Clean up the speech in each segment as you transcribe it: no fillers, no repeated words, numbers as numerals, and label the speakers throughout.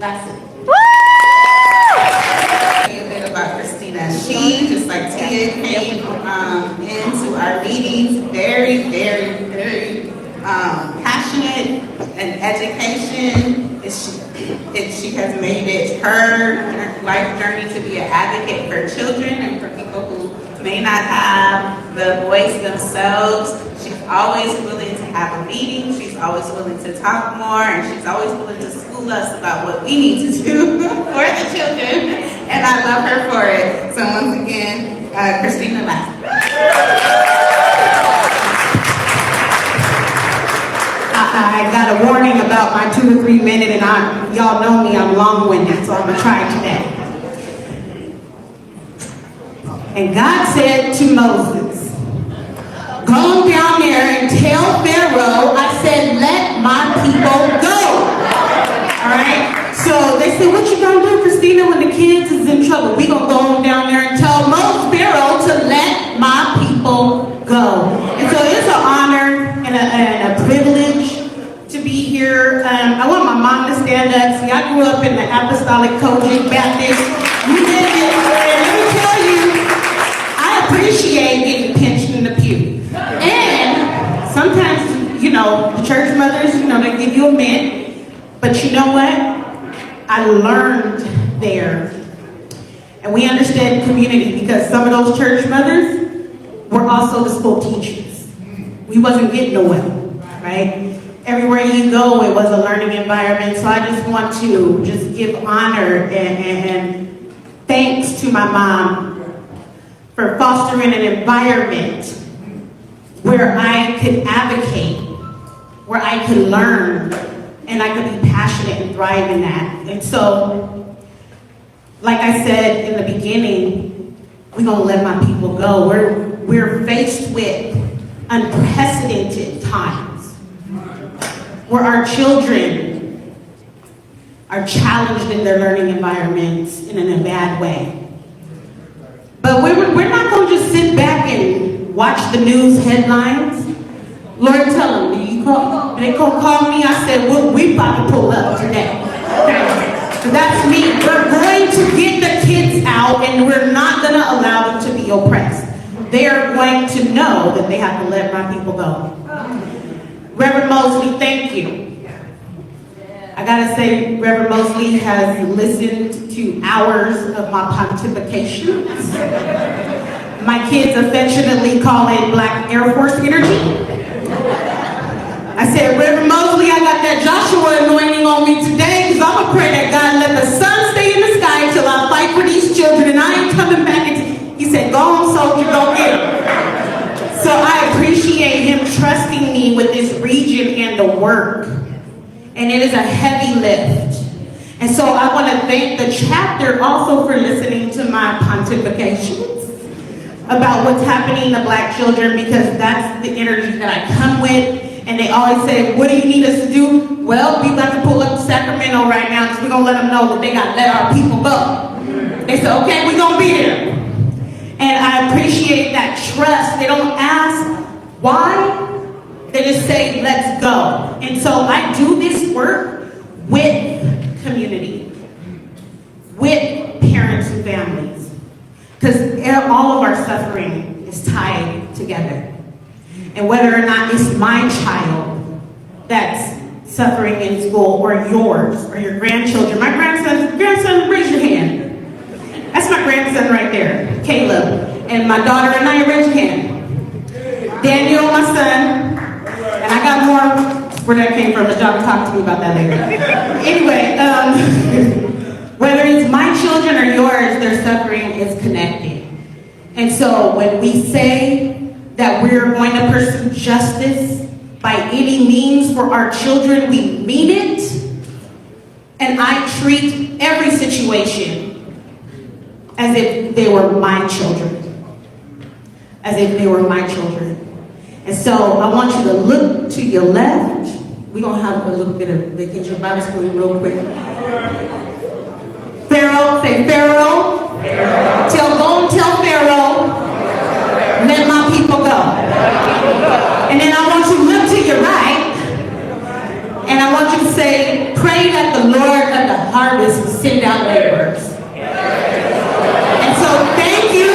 Speaker 1: That's it. A bit about Christina. She, just like Tia, came into our meetings very, very, very passionate and education. She has made it her life journey to be an advocate for children and for people who may not have the voice themselves. She's always willing to have a meeting. She's always willing to talk more, and she's always willing to school us about what we need to do for the children. And I love her for it. So once again, Christina Lass.
Speaker 2: I got a warning about my 2 to 3 minute, and y'all know me, I'm long-winded, so I'm gonna try today. And God said to Moses, go down there and tell Pharaoh, I said, let my people go. All right? So they said, what you gonna do, Christina, when the kids is in trouble? We gonna go down there and tell Pharaoh to let my people go. And so it's an honor and a privilege to be here. I want my mom to stand up. See, I grew up in the Apostolic Kojic Baptist. You did it. And let me tell you, I appreciate getting pinched in the pew. And sometimes, the church mothers, they give you a mint. But you know what? I learned there. And we understand community because some of those church mothers were also the school teachers. We wasn't getting nowhere, right? Everywhere you go, it was a learning environment. So I just want to just give honor and thanks to my mom for fostering an environment where I could advocate, where I could learn, and I could be passionate and thrive in that. And so, like I said in the beginning, we're gonna let my people go. We're faced with unprecedented times where our children are challenged in their learning environments in a bad way. But we're not gonna just sit back and watch the news headlines. Lord, tell them, they gonna call me? I said, well, we about to pull up today. So that's me. We're going to get the kids out, and we're not gonna allow them to be oppressed. They are going to know that they have to let my people go. Reverend Mosley, thank you. I gotta say, Reverend Mosley has listened to hours of my pontifications. My kids affectionately call it Black Air Force energy. I said, Reverend Mosley, I got that Joshua anointing on me today because I'm going to pray that God let the sun stay in the sky till I fight for these children and I ain't coming back. He said, go on, soldier, go get them. So I appreciate him trusting me with this region and the work. And it is a heavy lift. And so I want to thank the chapter also for listening to my pontifications about what's happening to Black children, because that's the energy that I come with. And they always say, what do you need us to do? Well, we got to pull up to Sacramento right now because we're going to let them know that they got to let our people go. They said, okay, we're going to be there. And I appreciate that trust. They don't ask why. They just say, let's go. And so I do this work with community, with parents and families, because all of our suffering is tied together. And whether or not it's my child that's suffering in school, or yours, or your grandchildren. My grandson, raise your hand. That's my grandson right there, Caleb. And my daughter and I, raise your hand. Daniel, my son. And I got more where that came from, but y'all can talk to me about that later. Anyway, whether it's my children or yours, their suffering is connected. And so when we say that we're going to pursue justice by any means for our children, we mean it. And I treat every situation as if they were my children. As if they were my children. And so I want you to look to your left. We're going to have a little bit of Vacation Bible School real quick. Pharaoh, say Pharaoh. Go and tell Pharaoh, let my people go. And then I want you to look to your right, and I want you to say, pray that the Lord of the harvest send out laborers. And so thank you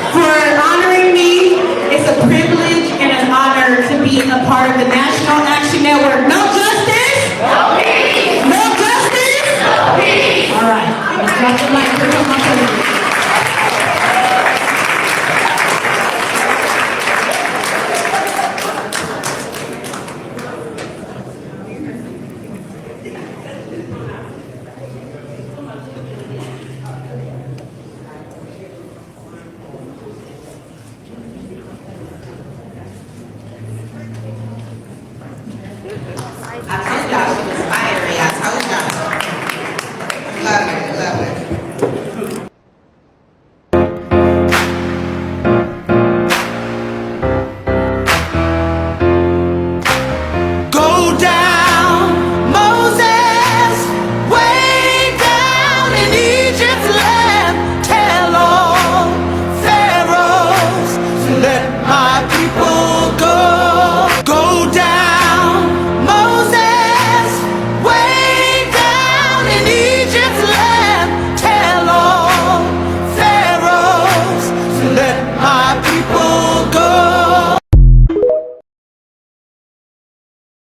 Speaker 2: for honoring me. It's a privilege and an honor to be a part of the National Action Network. No justice? No peace. No justice? No peace. All right. Let's drop the mic.